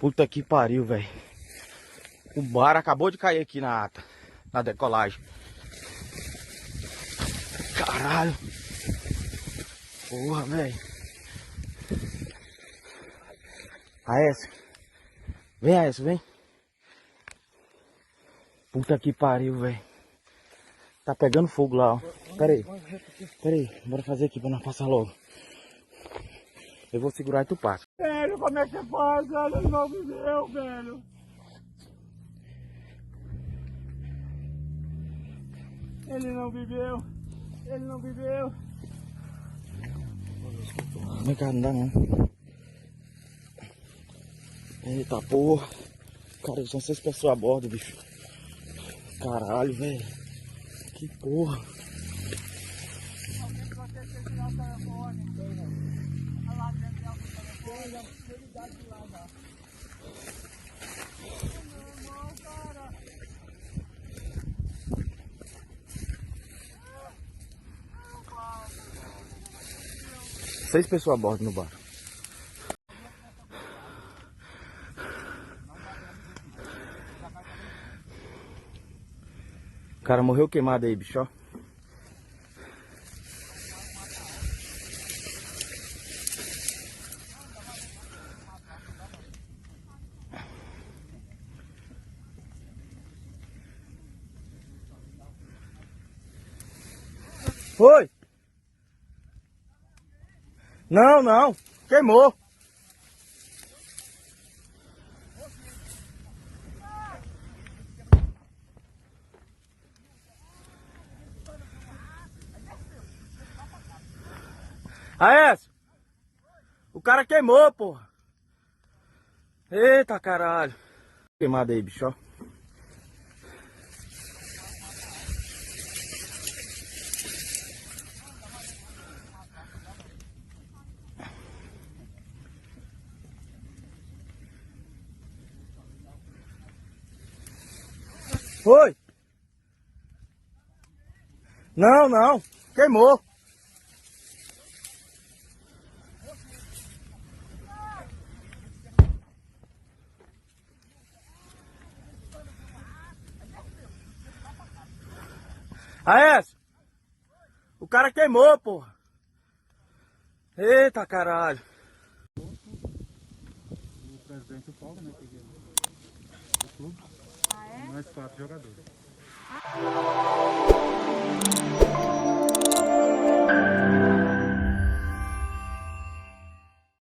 Puta que pariu, velho. O bar acabou de cair aqui na decolagem. Caralho. Porra, velho. Aécio. Vem, Aécio, vem. Puta que pariu, velho. Tá pegando fogo lá, ó. Pera aí. Bora fazer aqui pra nós passar logo. Eu vou segurar e tu passa. Velho, como é que você faz, velho? Ele não viveu, velho. Ele não viveu. Ele não viveu. Vem cá, não dá não. Eita porra. Cara, são 6 pessoas a bordo, bicho. Caralho, velho. Que porra. Alguém pode ter que tirar o telefone. Olha lá dentro do telefone. Ele dá de lá já. Meu irmão, cara. 6 pessoas a bordo no bar. O cara morreu queimado aí, bicho, ó. Foi! Não, queimou! Aécio! O cara queimou, porra! Eita caralho! Queimado aí, bicho, ó. Foi! Não, queimou! Aécio! O cara queimou, porra! Eita caralho! O presidente do Paulo, né? Que o clube. Ah, é? Nós 4 jogadores.